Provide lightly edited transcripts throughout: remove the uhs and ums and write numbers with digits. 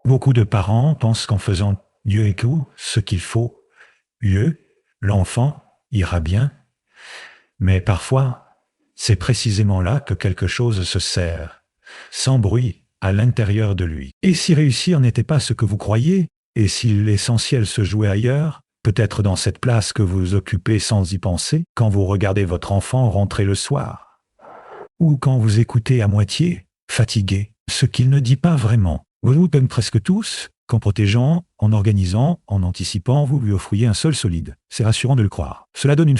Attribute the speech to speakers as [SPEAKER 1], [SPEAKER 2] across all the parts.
[SPEAKER 1] Beaucoup de parents pensent qu'en faisant Dieu et tout ce qu'il faut, mieux, l'enfant ira bien. Mais parfois, c'est précisément là que quelque chose se serre, sans bruit, à l'intérieur de lui. Et si réussir n'était pas ce que vous croyez, et si l'essentiel se jouait ailleurs, peut-être dans cette place que vous occupez sans y penser, quand vous regardez votre enfant rentrer le soir, ou quand vous écoutez à moitié, fatigué, ce qu'il ne dit pas vraiment. Vous, comme presque tous, qu'en protégeant, en organisant, en anticipant, vous lui offriez un sol solide. C'est rassurant de le croire. Cela donne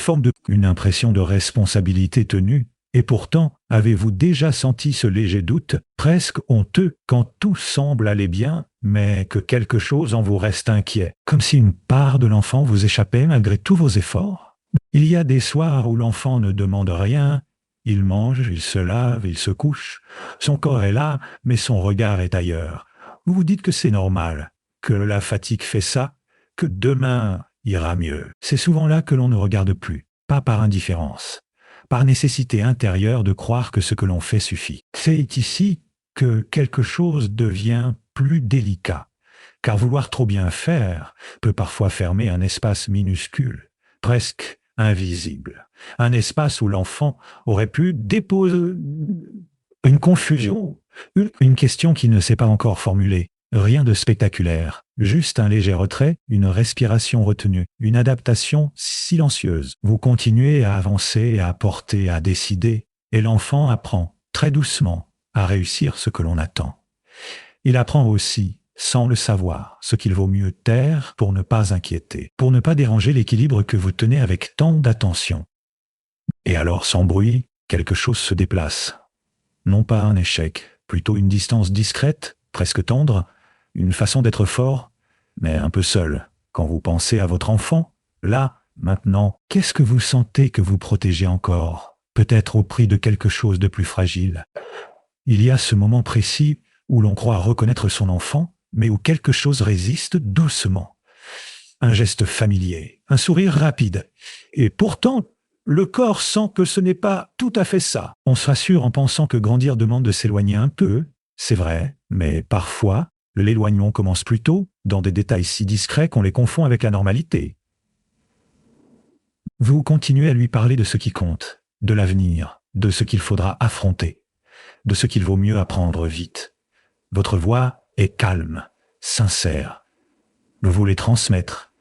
[SPEAKER 1] une impression de responsabilité tenue. Et pourtant, avez-vous déjà senti ce léger doute, presque honteux, quand tout semble aller bien, mais que quelque chose en vous reste inquiet, comme si une part de l'enfant vous échappait malgré tous vos efforts? Il y a des soirs où l'enfant ne demande rien, il mange, il se lave, il se couche. Son corps est là, mais son regard est ailleurs. Vous vous dites que c'est normal, que la fatigue fait ça, que demain ira mieux. C'est souvent là que l'on ne regarde plus, pas par indifférence, par nécessité intérieure de croire que ce que l'on fait suffit. C'est ici que quelque chose devient plus délicat, car vouloir trop bien faire peut parfois fermer un espace minuscule, presque invisible, un espace où l'enfant aurait pu déposer une confusion, une question qui ne s'est pas encore formulée. Rien de spectaculaire, juste un léger retrait, une respiration retenue, une adaptation silencieuse. Vous continuez à avancer, à porter, à décider, et l'enfant apprend, très doucement, à réussir ce que l'on attend. Il apprend aussi, sans le savoir, ce qu'il vaut mieux taire pour ne pas inquiéter, pour ne pas déranger l'équilibre que vous tenez avec tant d'attention. Et alors, sans bruit, quelque chose se déplace. Non pas un échec, plutôt une distance discrète, presque tendre, une façon d'être fort, mais un peu seul. Quand vous pensez à votre enfant, là, maintenant, qu'est-ce que vous sentez que vous protégez encore? Peut-être au prix de quelque chose de plus fragile. Il y a ce moment précis où l'on croit reconnaître son enfant, mais où quelque chose résiste doucement. Un geste familier, un sourire rapide. Et pourtant, le corps sent que ce n'est pas tout à fait ça. On se rassure en pensant que grandir demande de s'éloigner un peu, c'est vrai, mais parfois, l'éloignement commence plus tôt, dans des détails si discrets qu'on les confond avec la normalité. Vous continuez à lui parler de ce qui compte, de l'avenir, de ce qu'il faudra affronter, de ce qu'il vaut mieux apprendre vite. Votre voix est calme, sincère. Vous voulez transmettre.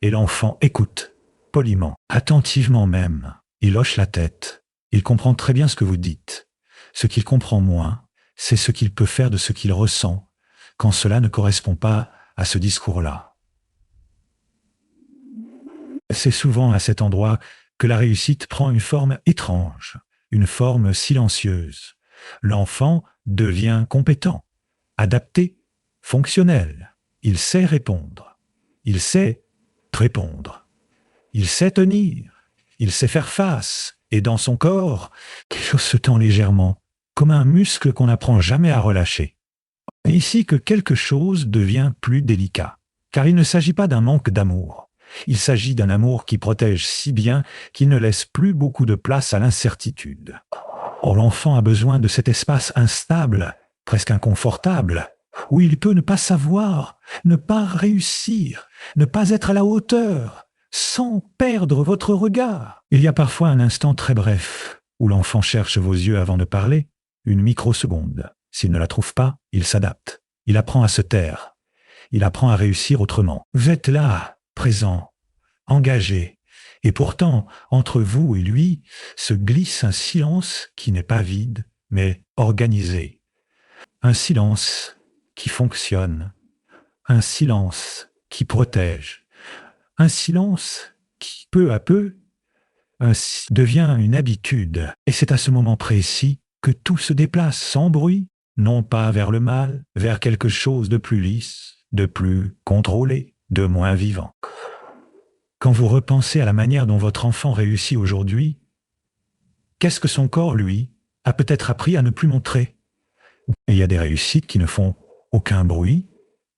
[SPEAKER 1] Et l'enfant écoute, poliment, attentivement même. Il hoche la tête. Il comprend très bien ce que vous dites. Ce qu'il comprend moins, c'est ce qu'il peut faire de ce qu'il ressent, quand cela ne correspond pas à ce discours-là. C'est souvent à cet endroit que la réussite prend une forme étrange, une forme silencieuse. L'enfant devient compétent, adapté, fonctionnel. Il sait répondre. Il sait répondre. Il sait tenir. Il sait faire face. Et dans son corps, quelque chose se tend légèrement, comme un muscle qu'on n'apprend jamais à relâcher. C'est ici que quelque chose devient plus délicat, car il ne s'agit pas d'un manque d'amour. Il s'agit d'un amour qui protège si bien qu'il ne laisse plus beaucoup de place à l'incertitude. Or, l'enfant a besoin de cet espace instable, presque inconfortable, où il peut ne pas savoir, ne pas réussir, ne pas être à la hauteur, sans perdre votre regard. Il y a parfois un instant très bref, où l'enfant cherche vos yeux avant de parler, une microseconde. S'il ne la trouve pas, il s'adapte. Il apprend à se taire. Il apprend à réussir autrement. Vous êtes là, présent, engagé. Et pourtant, entre vous et lui, se glisse un silence qui n'est pas vide, mais organisé. Un silence qui fonctionne. Un silence qui protège. Un silence qui, peu à peu, devient une habitude. Et c'est à ce moment précis que tout se déplace sans bruit, non pas vers le mal, vers quelque chose de plus lisse, de plus contrôlé, de moins vivant. Quand vous repensez à la manière dont votre enfant réussit aujourd'hui, qu'est-ce que son corps, lui, a peut-être appris à ne plus montrer? Et il y a des réussites qui ne font aucun bruit,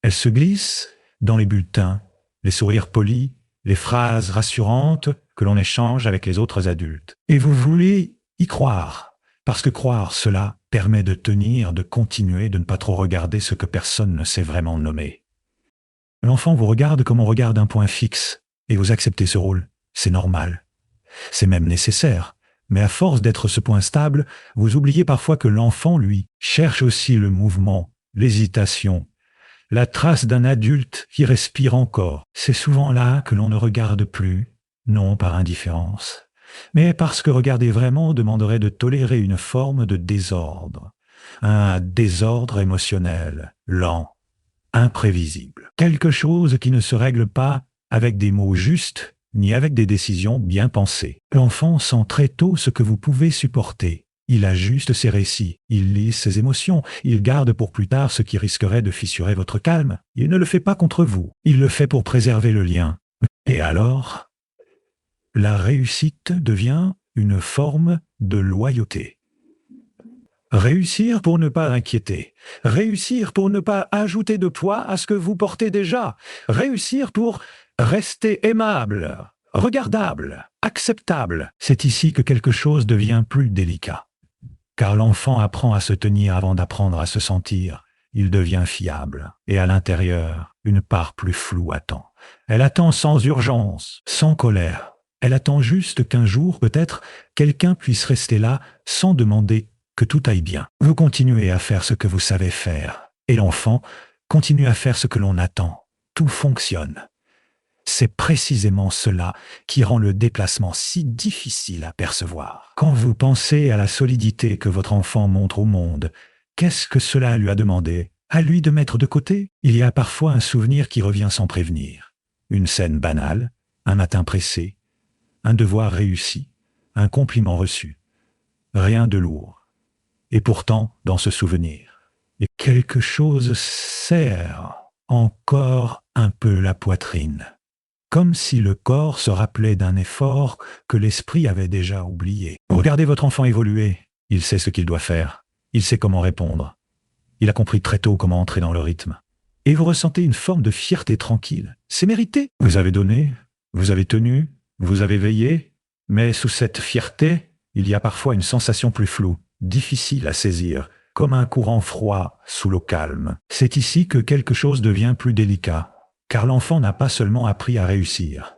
[SPEAKER 1] elles se glissent dans les bulletins, les sourires polis, les phrases rassurantes que l'on échange avec les autres adultes. Et vous voulez y croire, parce que croire cela permet de tenir, de continuer, de ne pas trop regarder ce que personne ne sait vraiment nommer. L'enfant vous regarde comme on regarde un point fixe, et vous acceptez ce rôle. C'est normal. C'est même nécessaire. Mais à force d'être ce point stable, vous oubliez parfois que l'enfant, lui, cherche aussi le mouvement, l'hésitation, la trace d'un adulte qui respire encore. C'est souvent là que l'on ne regarde plus, non par indifférence, mais parce que regarder vraiment demanderait de tolérer une forme de désordre, un désordre émotionnel, lent, imprévisible, quelque chose qui ne se règle pas avec des mots justes, ni avec des décisions bien pensées. L'enfant sent très tôt ce que vous pouvez supporter. Il ajuste ses récits, il lisse ses émotions, il garde pour plus tard ce qui risquerait de fissurer votre calme. Il ne le fait pas contre vous, il le fait pour préserver le lien. Et alors, la réussite devient une forme de loyauté. Réussir pour ne pas inquiéter. Réussir pour ne pas ajouter de poids à ce que vous portez déjà. Réussir pour rester aimable, regardable, acceptable. C'est ici que quelque chose devient plus délicat. Car l'enfant apprend à se tenir avant d'apprendre à se sentir. Il devient fiable. Et à l'intérieur, une part plus floue attend. Elle attend sans urgence, sans colère. Elle attend juste qu'un jour, peut-être, quelqu'un puisse rester là sans demander que tout aille bien. Vous continuez à faire ce que vous savez faire. Et l'enfant continue à faire ce que l'on attend. Tout fonctionne. C'est précisément cela qui rend le déplacement si difficile à percevoir. Quand vous pensez à la solidité que votre enfant montre au monde, qu'est-ce que cela lui a demandé? À lui de mettre de côté? Il y a parfois un souvenir qui revient sans prévenir. Une scène banale, un matin pressé, un devoir réussi, un compliment reçu. Rien de lourd. Et pourtant, dans ce souvenir, quelque chose serre encore un peu la poitrine. Comme si le corps se rappelait d'un effort que l'esprit avait déjà oublié. Regardez votre enfant évoluer. Il sait ce qu'il doit faire. Il sait comment répondre. Il a compris très tôt comment entrer dans le rythme. Et vous ressentez une forme de fierté tranquille. C'est mérité. Vous avez donné, vous avez tenu, vous avez veillé. Mais sous cette fierté, il y a parfois une sensation plus floue, difficile à saisir, comme un courant froid sous l'eau calme. C'est ici que quelque chose devient plus délicat. Car l'enfant n'a pas seulement appris à réussir.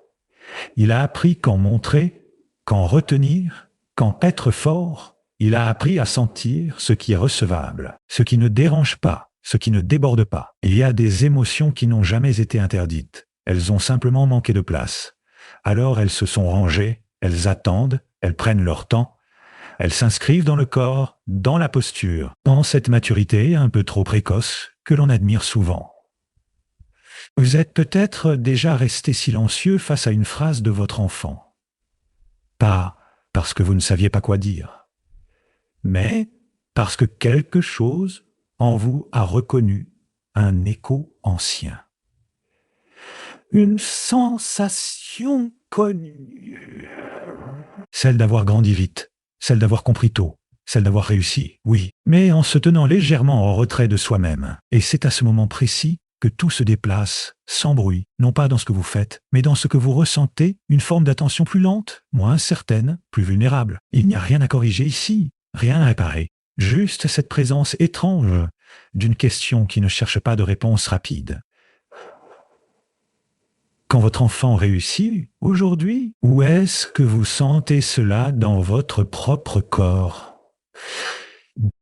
[SPEAKER 1] Il a appris qu'en montrer, qu'en retenir, qu'en être fort, il a appris à sentir ce qui est recevable, ce qui ne dérange pas, ce qui ne déborde pas. Il y a des émotions qui n'ont jamais été interdites. Elles ont simplement manqué de place. Alors elles se sont rangées, elles attendent, elles prennent leur temps, elles s'inscrivent dans le corps, dans la posture, dans cette maturité un peu trop précoce que l'on admire souvent. Vous êtes peut-être déjà resté silencieux face à une phrase de votre enfant. Pas parce que vous ne saviez pas quoi dire, mais parce que quelque chose en vous a reconnu un écho ancien. Une sensation connue. Celle d'avoir grandi vite, celle d'avoir compris tôt, celle d'avoir réussi, oui, mais en se tenant légèrement en retrait de soi-même. Et c'est à ce moment précis que tout se déplace, sans bruit, non pas dans ce que vous faites, mais dans ce que vous ressentez, une forme d'attention plus lente, moins certaine, plus vulnérable. Il n'y a rien à corriger ici, rien à réparer. Juste cette présence étrange d'une question qui ne cherche pas de réponse rapide. Quand votre enfant réussit, aujourd'hui, où est-ce que vous sentez cela dans votre propre corps?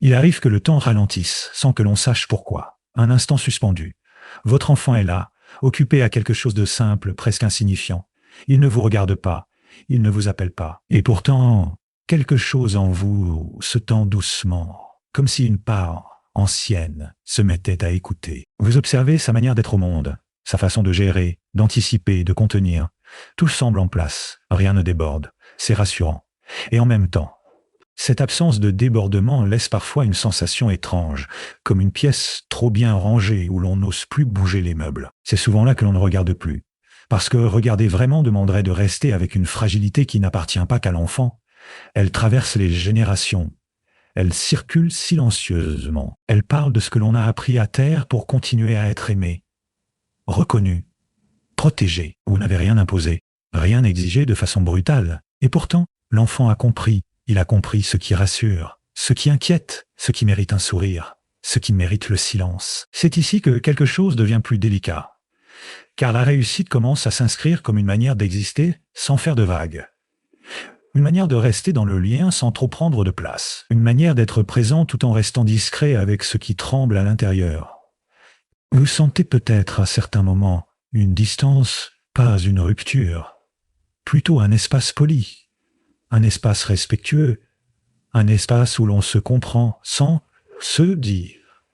[SPEAKER 1] Il arrive que le temps ralentisse, sans que l'on sache pourquoi. Un instant suspendu. Votre enfant est là, occupé à quelque chose de simple, presque insignifiant. Il ne vous regarde pas, il ne vous appelle pas. Et pourtant, quelque chose en vous se tend doucement, comme si une part ancienne se mettait à écouter. Vous observez sa manière d'être au monde, sa façon de gérer, d'anticiper, de contenir. Tout semble en place, rien ne déborde. C'est rassurant. Et en même temps, cette absence de débordement laisse parfois une sensation étrange, comme une pièce trop bien rangée où l'on n'ose plus bouger les meubles. C'est souvent là que l'on ne regarde plus. Parce que regarder vraiment demanderait de rester avec une fragilité qui n'appartient pas qu'à l'enfant. Elle traverse les générations. Elle circule silencieusement. Elle parle de ce que l'on a appris à taire pour continuer à être aimé, reconnu, protégé. Vous n'avez rien imposé, rien exigé de façon brutale. Et pourtant, l'enfant a compris. Il a compris ce qui rassure. ce qui inquiète, ce qui mérite un sourire, ce qui mérite le silence. C'est ici que quelque chose devient plus délicat, car la réussite commence à s'inscrire comme une manière d'exister sans faire de vagues. Une manière de rester dans le lien sans trop prendre de place. Une manière d'être présent tout en restant discret avec ce qui tremble à l'intérieur. Vous sentez peut-être à certains moments une distance, pas une rupture. Plutôt un espace poli, un espace respectueux, un espace où l'on se comprend sans se dire.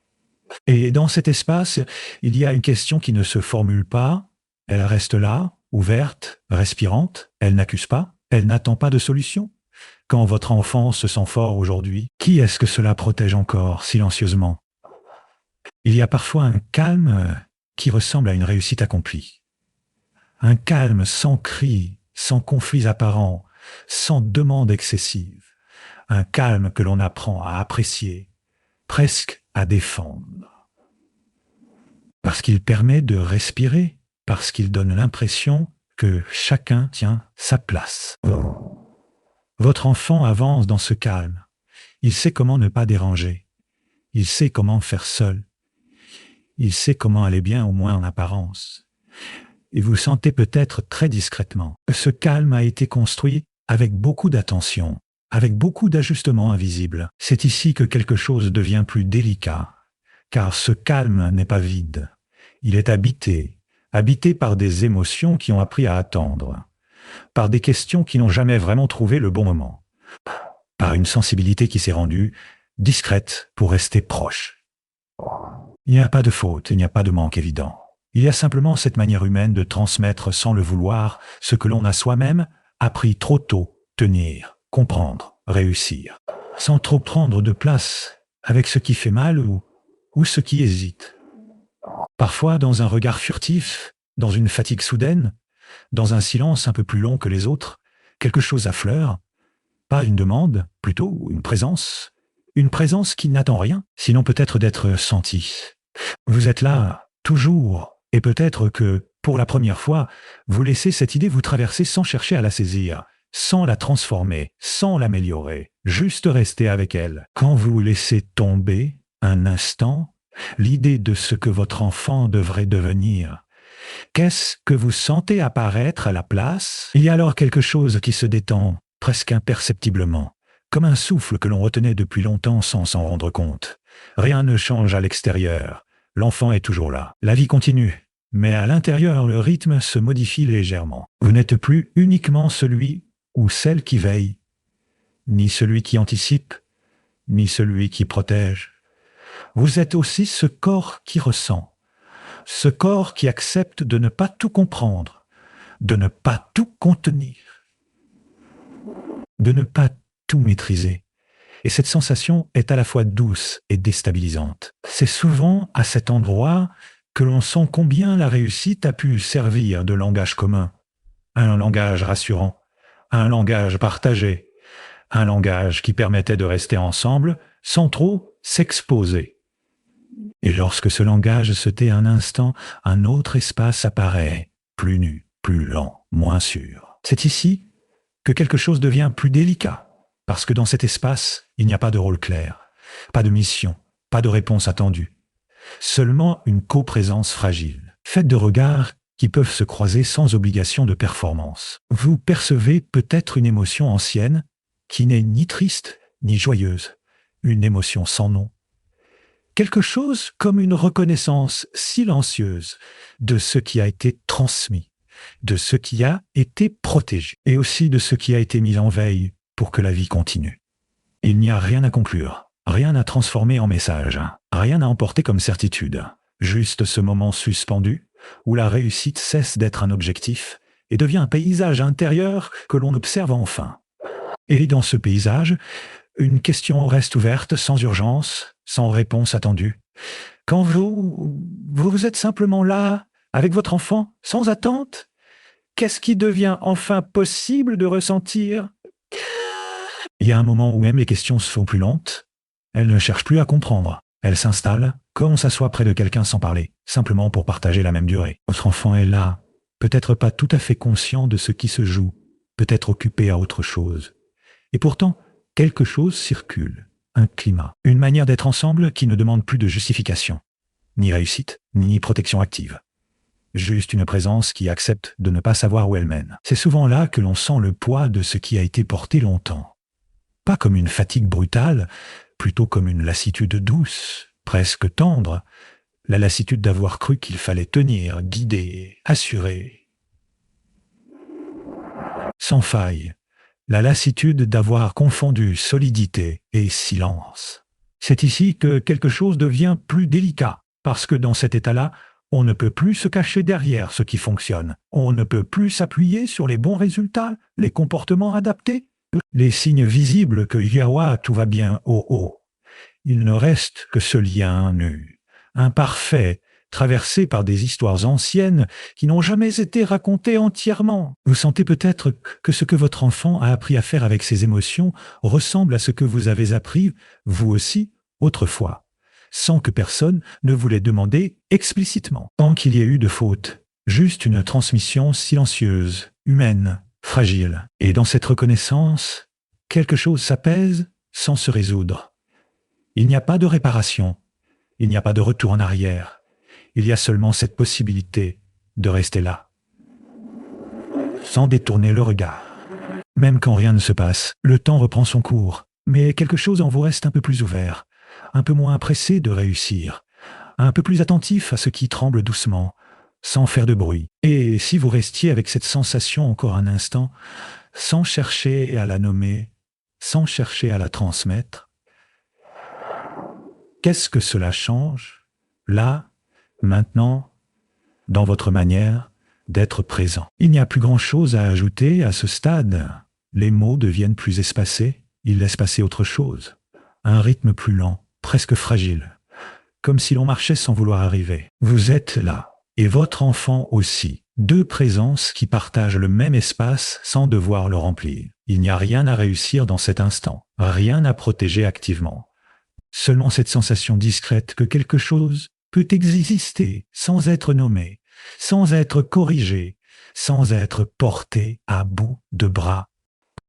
[SPEAKER 1] Et dans cet espace, il y a une question qui ne se formule pas, elle reste là, ouverte, respirante, elle n'accuse pas, elle n'attend pas de solution. Quand votre enfant se sent fort aujourd'hui, qui est-ce que cela protège encore, silencieusement? Il y a parfois un calme qui ressemble à une réussite accomplie. Un calme sans cris, sans conflits apparents, sans demande excessive. Un calme que l'on apprend à apprécier, presque à défendre. Parce qu'il permet de respirer, parce qu'il donne l'impression que chacun tient sa place. Votre enfant avance dans ce calme. Il sait comment ne pas déranger. Il sait comment faire seul. Il sait comment aller bien, au moins en apparence. Et vous sentez peut-être très discrètement que ce calme a été construit avec beaucoup d'attention, avec beaucoup d'ajustements invisibles. C'est ici que quelque chose devient plus délicat, car ce calme n'est pas vide. Il est habité par des émotions qui ont appris à attendre, par des questions qui n'ont jamais vraiment trouvé le bon moment, par une sensibilité qui s'est rendue discrète pour rester proche. Il n'y a pas de faute, il n'y a pas de manque évident. Il y a simplement cette manière humaine de transmettre sans le vouloir ce que l'on a soi-même appris trop tôt, tenir, comprendre, réussir, sans trop prendre de place avec ce qui fait mal ou ce qui hésite. Parfois dans un regard furtif, dans une fatigue soudaine, dans un silence un peu plus long que les autres, quelque chose affleure, pas une demande, plutôt une présence qui n'attend rien, sinon peut-être d'être sentie. Vous êtes là, toujours, et peut-être que, pour la première fois, vous laissez cette idée vous traverser sans chercher à la saisir, sans la transformer, sans l'améliorer, juste rester avec elle. Quand vous laissez tomber, un instant, l'idée de ce que votre enfant devrait devenir, qu'est-ce que vous sentez apparaître à la place? Il y a alors quelque chose qui se détend, presque imperceptiblement, comme un souffle que l'on retenait depuis longtemps sans s'en rendre compte. Rien ne change à l'extérieur. L'enfant est toujours là. La vie continue. Mais à l'intérieur, le rythme se modifie légèrement. Vous n'êtes plus uniquement celui ou celle qui veille, ni celui qui anticipe, ni celui qui protège. Vous êtes aussi ce corps qui ressent, ce corps qui accepte de ne pas tout comprendre, de ne pas tout contenir, de ne pas tout maîtriser. Et cette sensation est à la fois douce et déstabilisante. C'est souvent à cet endroit que l'on sent combien la réussite a pu servir de langage commun, un langage rassurant, un langage partagé, un langage qui permettait de rester ensemble sans trop s'exposer. Et lorsque ce langage se tait un instant, un autre espace apparaît, plus nu, plus lent, moins sûr. C'est ici que quelque chose devient plus délicat. Parce que dans cet espace, il n'y a pas de rôle clair, pas de mission, pas de réponse attendue. Seulement une coprésence fragile, faite de regards qui peuvent se croiser sans obligation de performance. Vous percevez peut-être une émotion ancienne qui n'est ni triste ni joyeuse, une émotion sans nom. Quelque chose comme une reconnaissance silencieuse de ce qui a été transmis, de ce qui a été protégé, et aussi de ce qui a été mis en veille pour que la vie continue. Il n'y a rien à conclure, rien à transformer en message, rien à emporter comme certitude. Juste ce moment suspendu où la réussite cesse d'être un objectif et devient un paysage intérieur que l'on observe enfin. Et dans ce paysage, une question reste ouverte, sans urgence, sans réponse attendue. Quand vous êtes simplement là, avec votre enfant, sans attente, qu'est-ce qui devient enfin possible de ressentir ? Il y a un moment où même les questions se font plus lentes. Elles ne cherchent plus à comprendre. Elles s'installent comme on s'assoit près de quelqu'un sans parler, simplement pour partager la même durée. Votre enfant est là, peut-être pas tout à fait conscient de ce qui se joue, peut-être occupé à autre chose. Et pourtant, quelque chose circule. un climat, une manière d'être ensemble qui ne demande plus de justification, ni réussite, ni protection active. Juste une présence qui accepte de ne pas savoir où elle mène. C'est souvent là que l'on sent le poids de ce qui a été porté longtemps. Pas comme une fatigue brutale, plutôt comme une lassitude douce, presque tendre, la lassitude d'avoir cru qu'il fallait tenir, guider, assurer. Sans faille, la lassitude d'avoir confondu solidité et silence. C'est ici que quelque chose devient plus délicat, parce que dans cet état-là, on ne peut plus se cacher derrière ce qui fonctionne. On ne peut plus s'appuyer sur les bons résultats, les comportements adaptés, les signes visibles que Yahweh tout va bien au haut. Il ne reste que ce lien nu, imparfait, traversé par des histoires anciennes qui n'ont jamais été racontées entièrement. Vous sentez peut-être que ce que votre enfant a appris à faire avec ses émotions ressemble à ce que vous avez appris, vous aussi, autrefois, sans que personne ne vous l'ait demandé explicitement, sans qu'il y ait eu de faute. Juste une transmission silencieuse, humaine, fragile. Et dans cette reconnaissance, quelque chose s'apaise sans se résoudre. Il n'y a pas de réparation, il n'y a pas de retour en arrière. Il y a seulement cette possibilité de rester là, sans détourner le regard. Même quand rien ne se passe, le temps reprend son cours, mais quelque chose en vous reste un peu plus ouvert, un peu moins pressé de réussir, un peu plus attentif à ce qui tremble doucement, sans faire de bruit. Et si vous restiez avec cette sensation encore un instant, sans chercher à la nommer, sans chercher à la transmettre, qu'est-ce que cela change, là, maintenant, dans votre manière d'être présent? Il n'y a plus grand-chose à ajouter à ce stade. Les mots deviennent plus espacés, ils laissent passer autre chose. Un rythme plus lent, presque fragile, comme si l'on marchait sans vouloir arriver. Vous êtes là, et votre enfant aussi. Deux présences qui partagent le même espace sans devoir le remplir. Il n'y a rien à réussir dans cet instant, rien à protéger activement. Seulement cette sensation discrète que quelque chose peut exister sans être nommé, sans être corrigé, sans être porté à bout de bras.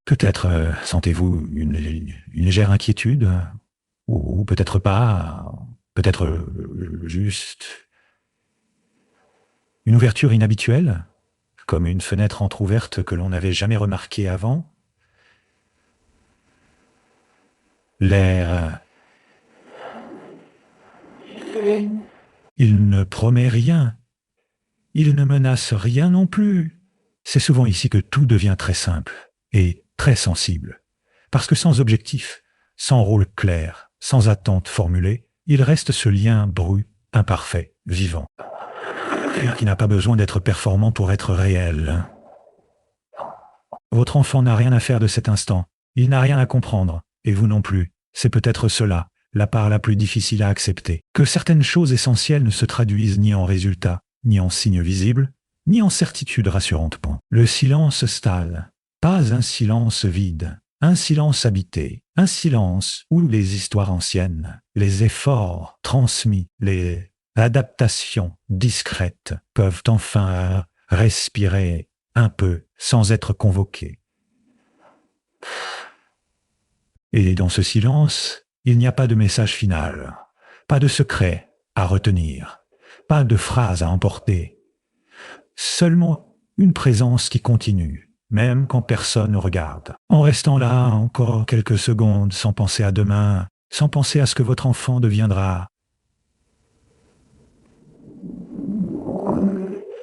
[SPEAKER 1] Peut-être sentez-vous une légère inquiétude, ou peut-être pas, peut-être juste une ouverture inhabituelle, comme une fenêtre entr'ouverte que l'on n'avait jamais remarquée avant. L'air... Il ne promet rien. Il ne menace rien non plus. C'est souvent ici que tout devient très simple et très sensible. Parce que sans objectif, sans rôle clair, sans attente formulée, il reste ce lien brut, imparfait, vivant, qui n'a pas besoin d'être performant pour être réel. Votre enfant n'a rien à faire de cet instant. Il n'a rien à comprendre, et vous non plus. C'est peut-être cela, la part la plus difficile à accepter. Que certaines choses essentielles ne se traduisent ni en résultats, ni en signes visibles, ni en certitudes rassurantes. Le silence stalle, pas un silence vide, un silence habité, un silence où les histoires anciennes, les efforts transmis, les adaptations discrètes peuvent enfin respirer un peu sans être convoqués. Et dans ce silence, il n'y a pas de message final, pas de secret à retenir, pas de phrase à emporter, seulement une présence qui continue, même quand personne ne regarde. En restant là encore quelques secondes sans penser à demain, sans penser à ce que votre enfant deviendra.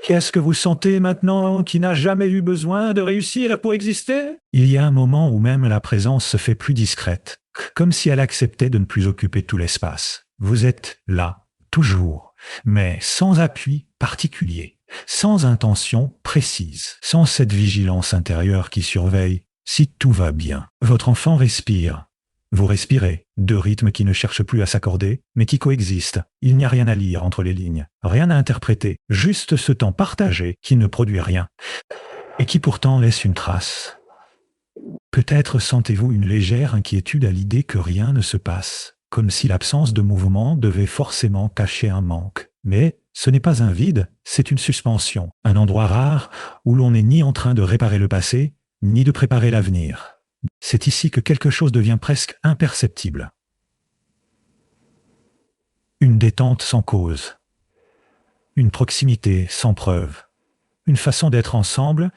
[SPEAKER 1] Qu'est-ce que vous sentez maintenant qui n'a jamais eu besoin de réussir pour exister? Il y a un moment où même la présence se fait plus discrète, comme si elle acceptait de ne plus occuper tout l'espace. Vous êtes là, toujours, mais sans appui particulier, sans intention précise, sans cette vigilance intérieure qui surveille si tout va bien. Votre enfant respire. Vous respirez, deux rythmes qui ne cherchent plus à s'accorder, mais qui coexistent. Il n'y a rien à lire entre les lignes, rien à interpréter, juste ce temps partagé qui ne produit rien, et qui pourtant laisse une trace. Peut-être sentez-vous une légère inquiétude à l'idée que rien ne se passe, comme si l'absence de mouvement devait forcément cacher un manque. Mais ce n'est pas un vide, c'est une suspension, un endroit rare où l'on n'est ni en train de réparer le passé, ni de préparer l'avenir. C'est ici que quelque chose devient presque imperceptible. une détente sans cause, une proximité sans preuve, une façon d'être ensemble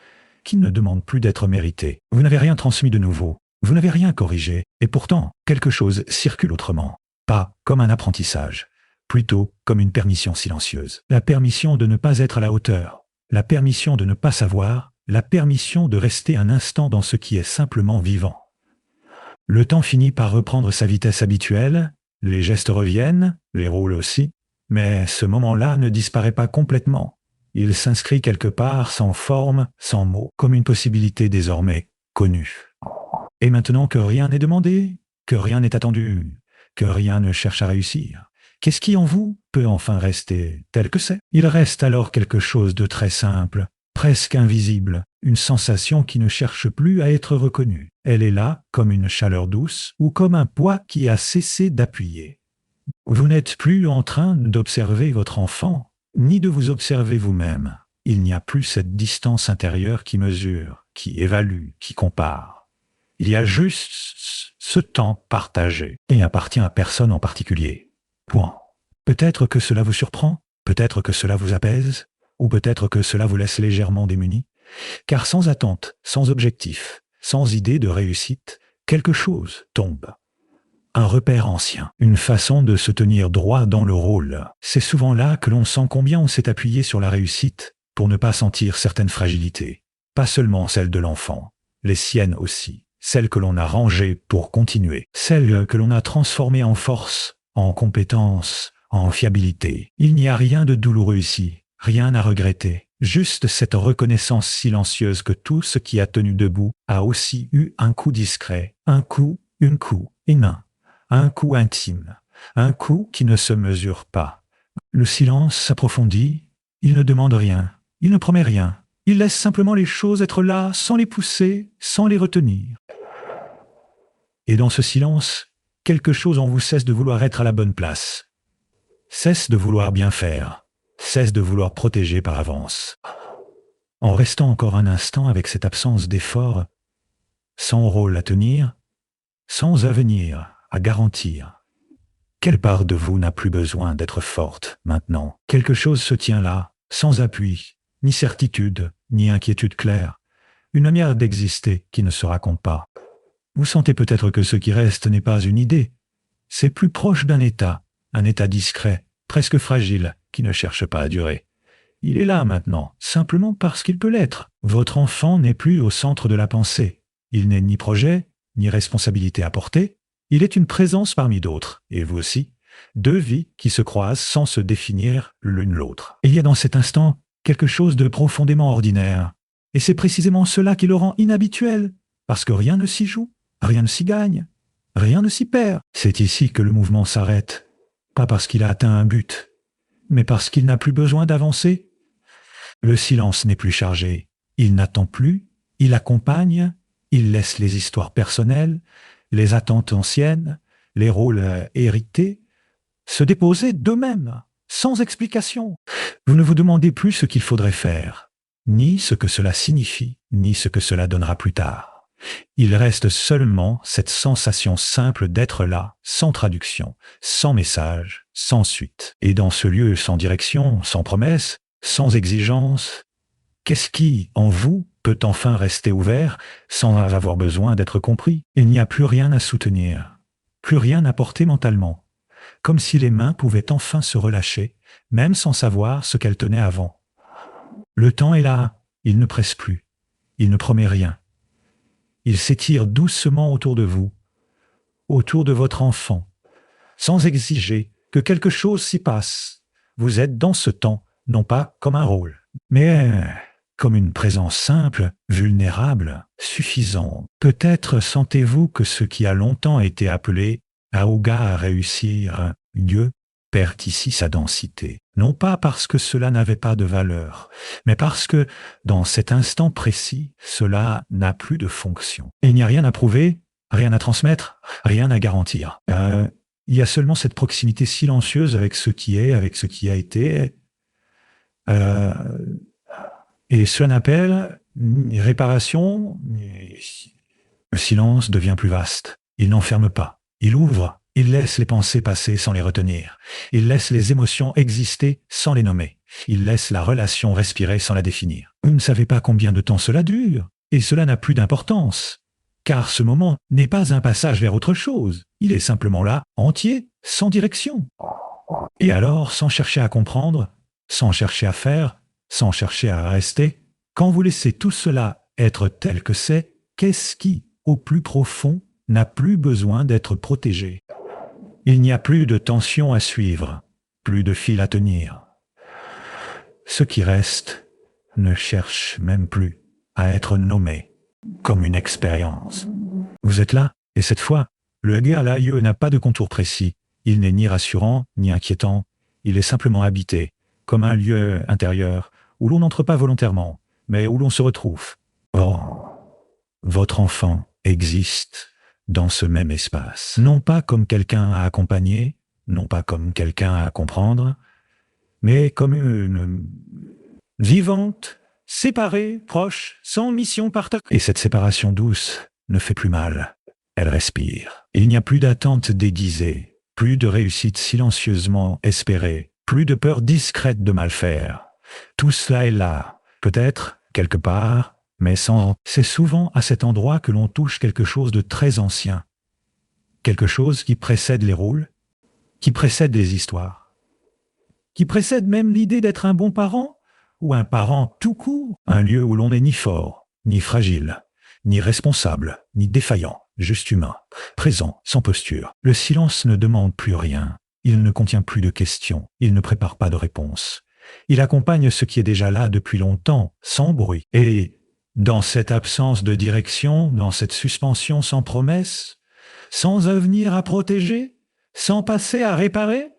[SPEAKER 1] qui ne demande plus d'être méritée. Vous n'avez rien transmis de nouveau, vous n'avez rien corrigé, et pourtant quelque chose circule autrement, pas comme un apprentissage, plutôt comme une permission silencieuse. La permission de ne pas être à la hauteur, la permission de ne pas savoir, la permission de rester un instant dans ce qui est simplement vivant. Le temps finit par reprendre sa vitesse habituelle, les gestes reviennent, les rôles aussi, mais ce moment-là ne disparaît pas complètement. Il s'inscrit quelque part sans forme, sans mots, comme une possibilité désormais connue. Et maintenant que rien n'est demandé, que rien n'est attendu, que rien ne cherche à réussir, qu'est-ce qui en vous peut enfin rester tel que c'est? Il reste alors quelque chose de très simple, presque invisible, une sensation qui ne cherche plus à être reconnue. Elle est là comme une chaleur douce ou comme un poids qui a cessé d'appuyer. Vous n'êtes plus en train d'observer votre enfant, ni de vous observer vous-même. Il n'y a plus cette distance intérieure qui mesure, qui évalue, qui compare. Il y a juste ce temps partagé et appartient à personne en particulier. Point. Peut-être que cela vous surprend, peut-être que cela vous apaise, ou peut-être que cela vous laisse légèrement démuni, car sans attente, sans objectif, sans idée de réussite, quelque chose tombe. Un repère ancien, une façon de se tenir droit dans le rôle. C'est souvent là que l'on sent combien on s'est appuyé sur la réussite pour ne pas sentir certaines fragilités. Pas seulement celles de l'enfant, les siennes aussi, celles que l'on a rangées pour continuer, celles que l'on a transformées en force, en compétence, en fiabilité. Il n'y a rien de douloureux ici, rien à regretter, juste cette reconnaissance silencieuse que tout ce qui a tenu debout a aussi eu un coup discret, un coup humain. Un coup intime, un coup qui ne se mesure pas. Le silence s'approfondit, il ne demande rien, il ne promet rien, il laisse simplement les choses être là sans les pousser, sans les retenir. Et dans ce silence, quelque chose en vous cesse de vouloir être à la bonne place, cesse de vouloir bien faire, cesse de vouloir protéger par avance. En restant encore un instant avec cette absence d'effort, sans rôle à tenir, sans avenir à garantir. Quelle part de vous n'a plus besoin d'être forte maintenant? Quelque chose se tient là, sans appui, ni certitude, ni inquiétude claire. Une manière d'exister qui ne se raconte pas. Vous sentez peut-être que ce qui reste n'est pas une idée. C'est plus proche d'un état discret, presque fragile, qui ne cherche pas à durer. Il est là maintenant, simplement parce qu'il peut l'être. Votre enfant n'est plus au centre de la pensée. Il n'est ni projet, ni responsabilité à porter. Il est une présence parmi d'autres, et vous aussi, deux vies qui se croisent sans se définir l'une l'autre. Et il y a dans cet instant quelque chose de profondément ordinaire. Et c'est précisément cela qui le rend inhabituel, parce que rien ne s'y joue, rien ne s'y gagne, rien ne s'y perd. C'est ici que le mouvement s'arrête, pas parce qu'il a atteint un but, mais parce qu'il n'a plus besoin d'avancer. Le silence n'est plus chargé, il n'attend plus, il accompagne, il laisse les histoires personnelles, les attentes anciennes, les rôles hérités, se déposer d'eux-mêmes, sans explication. Vous ne vous demandez plus ce qu'il faudrait faire, ni ce que cela signifie, ni ce que cela donnera plus tard. Il reste seulement cette sensation simple d'être là, sans traduction, sans message, sans suite. Et dans ce lieu sans direction, sans promesse, sans exigence, qu'est-ce qui, en vous, peut enfin rester ouvert sans avoir besoin d'être compris? Il n'y a plus rien à soutenir, plus rien à porter mentalement, comme si les mains pouvaient enfin se relâcher, même sans savoir ce qu'elles tenaient avant. Le temps est là, il ne presse plus, il ne promet rien. Il s'étire doucement autour de vous, autour de votre enfant, sans exiger que quelque chose s'y passe. Vous êtes dans ce temps, non pas comme un rôle, mais comme une présence simple, vulnérable, suffisante. Peut-être sentez-vous que ce qui a longtemps été appelé « Aouga à réussir », Dieu, perd ici sa densité. Non pas parce que cela n'avait pas de valeur, mais parce que, dans cet instant précis, cela n'a plus de fonction. Et il n'y a rien à prouver, rien à transmettre, rien à garantir. Il y a seulement cette proximité silencieuse avec ce qui est, avec ce qui a été. Et cela n'appelle ni réparation, le silence devient plus vaste. Il n'enferme pas, il ouvre, Il laisse les pensées passer sans les retenir. Il laisse les émotions exister sans les nommer. Il laisse la relation respirer sans la définir. Vous ne savez pas combien de temps cela dure, et cela n'a plus d'importance. Car ce moment n'est pas un passage vers autre chose. Il est simplement là, entier, sans direction. Et alors, sans chercher à comprendre, sans chercher à faire, sans chercher à rester, quand vous laissez tout cela être tel que c'est, qu'est-ce qui, au plus profond, n'a plus besoin d'être protégé? Il n'y a plus de tension à suivre, plus de fil à tenir. Ce qui reste ne cherche même plus à être nommé comme une expérience. Vous êtes là, et cette fois, le Hegel n'a pas de contour précis. Il n'est ni rassurant, ni inquiétant. Il est simplement habité, comme un lieu intérieur, où l'on n'entre pas volontairement, mais où l'on se retrouve. Or, votre enfant existe dans ce même espace. Non pas comme quelqu'un à accompagner, non pas comme quelqu'un à comprendre, mais comme une vivante, séparée, proche, sans mission partagée. Et cette séparation douce ne fait plus mal. Elle respire. Il n'y a plus d'attente déguisée, plus de réussite silencieusement espérée, plus de peur discrète de mal faire. Tout cela est là, peut-être, quelque part, mais sans... C'est souvent à cet endroit que l'on touche quelque chose de très ancien. Quelque chose qui précède les rôles, qui précède les histoires, qui précède même l'idée d'être un bon parent, ou un parent tout court, un lieu où l'on n'est ni fort, ni fragile, ni responsable, ni défaillant, juste humain, présent, sans posture. Le silence ne demande plus rien, il ne contient plus de questions, il ne prépare pas de réponses. Il accompagne ce qui est déjà là depuis longtemps, sans bruit. Et dans cette absence de direction, dans cette suspension sans promesse, sans avenir à protéger, sans passé à réparer,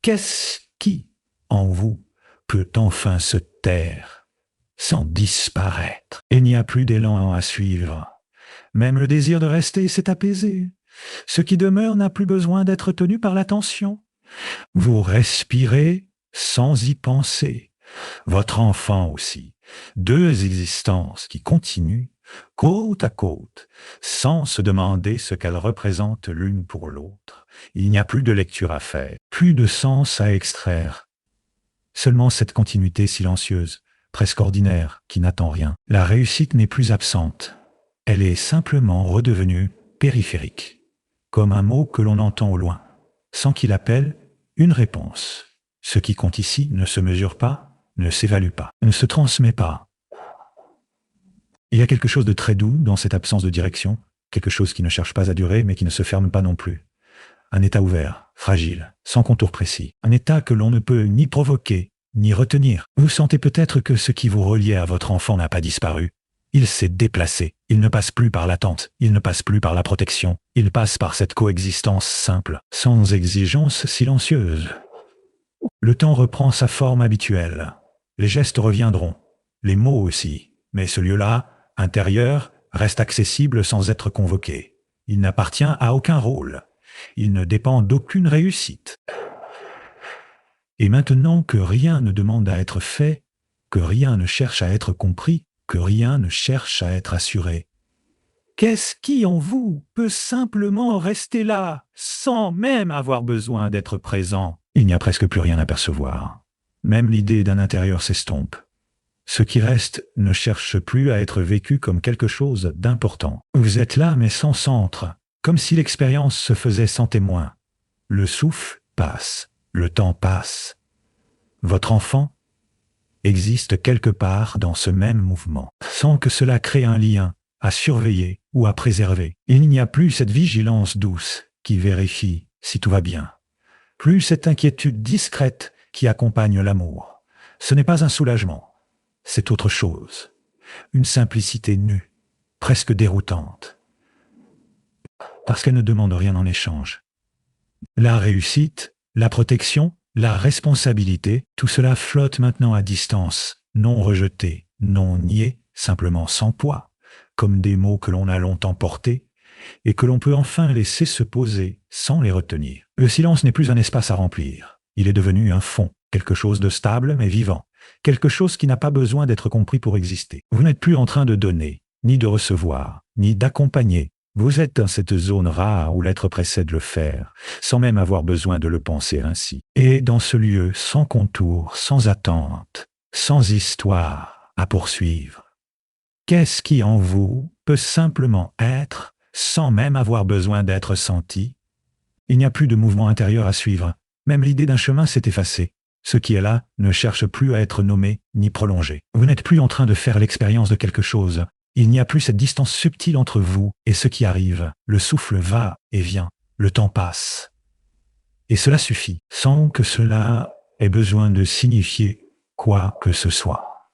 [SPEAKER 1] qu'est-ce qui, en vous, peut enfin se taire, sans disparaître? Il n'y a plus d'élan à suivre. Même le désir de rester s'est apaisé. Ce qui demeure n'a plus besoin d'être tenu par l'attention. Vous respirez sans y penser. Votre enfant aussi. Deux existences qui continuent, côte à côte, sans se demander ce qu'elles représentent l'une pour l'autre. Il n'y a plus de lecture à faire, plus de sens à extraire. Seulement cette continuité silencieuse, presque ordinaire, qui n'attend rien. La réussite n'est plus absente. Elle est simplement redevenue périphérique, comme un mot que l'on entend au loin, sans qu'il appelle une réponse. Ce qui compte ici ne se mesure pas, ne s'évalue pas, ne se transmet pas. Il y a quelque chose de très doux dans cette absence de direction, quelque chose qui ne cherche pas à durer mais qui ne se ferme pas non plus. Un état ouvert, fragile, sans contour précis. Un état que l'on ne peut ni provoquer, ni retenir. Vous sentez peut-être que ce qui vous reliait à votre enfant n'a pas disparu. Il s'est déplacé. Il ne passe plus par l'attente. Il ne passe plus par la protection. Il passe par cette coexistence simple, sans exigence silencieuse. Le temps reprend sa forme habituelle. Les gestes reviendront. Les mots aussi. Mais ce lieu-là, intérieur, reste accessible sans être convoqué. Il n'appartient à aucun rôle. Il ne dépend d'aucune réussite. Et maintenant que rien ne demande à être fait, que rien ne cherche à être compris, que rien ne cherche à être assuré, qu'est-ce qui en vous peut simplement rester là, sans même avoir besoin d'être présent? Il n'y a presque plus rien à percevoir. Même l'idée d'un intérieur s'estompe. Ce qui reste ne cherche plus à être vécu comme quelque chose d'important. Vous êtes là mais sans centre, comme si l'expérience se faisait sans témoin. Le souffle passe, le temps passe. Votre enfant existe quelque part dans ce même mouvement, sans que cela crée un lien à surveiller ou à préserver. Il n'y a plus cette vigilance douce qui vérifie si tout va bien. Plus cette inquiétude discrète qui accompagne l'amour. Ce n'est pas un soulagement, c'est autre chose. Une simplicité nue, presque déroutante. Parce qu'elle ne demande rien en échange. La réussite, la protection, la responsabilité, tout cela flotte maintenant à distance, non rejeté, non nié, simplement sans poids, comme des mots que l'on a longtemps portés et que l'on peut enfin laisser se poser sans les retenir. Le silence n'est plus un espace à remplir, il est devenu un fond, quelque chose de stable mais vivant, quelque chose qui n'a pas besoin d'être compris pour exister. Vous n'êtes plus en train de donner, ni de recevoir, ni d'accompagner, Vous êtes dans cette zone rare où l'être précède le faire, sans même avoir besoin de le penser ainsi. Et dans ce lieu sans contour, sans attente, sans histoire à poursuivre. Qu'est-ce qui en vous peut simplement être sans même avoir besoin d'être senti? Il n'y a plus de mouvement intérieur à suivre. Même l'idée d'un chemin s'est effacée. Ce qui est là ne cherche plus à être nommé ni prolongé. Vous n'êtes plus en train de faire l'expérience de quelque chose. Il n'y a plus cette distance subtile entre vous et ce qui arrive. Le souffle va et vient. Le temps passe. Et cela suffit, sans que cela ait besoin de signifier quoi que ce soit.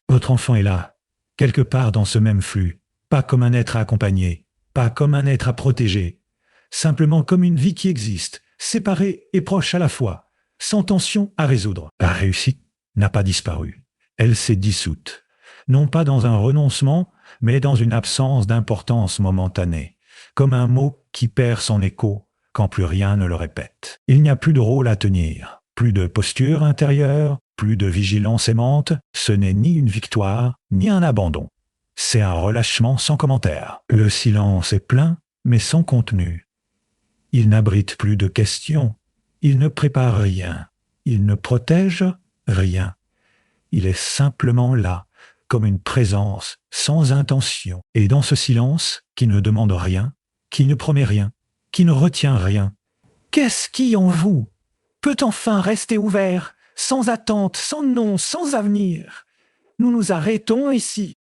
[SPEAKER 1] Votre enfant est là, quelque part dans ce même flux, pas comme un être à accompagner, pas comme un être à protéger, simplement comme une vie qui existe, séparée et proche à la fois, sans tension à résoudre. La réussite n'a pas disparu. Elle s'est dissoute. Non pas dans un renoncement, mais dans une absence d'importance momentanée, comme un mot qui perd son écho quand plus rien ne le répète. Il n'y a plus de rôle à tenir, plus de posture intérieure, plus de vigilance aimante, ce n'est ni une victoire, ni un abandon. C'est un relâchement sans commentaire. Le silence est plein, mais sans contenu. Il n'abrite plus de questions, il ne prépare rien, il ne protège rien. Il est simplement là, comme une présence, sans intention. Et dans ce silence, qui ne demande rien, qui ne promet rien, qui ne retient rien, qu'est-ce qui en vous peut enfin rester ouvert, sans attente, sans nom, sans avenir? Nous nous arrêtons ici.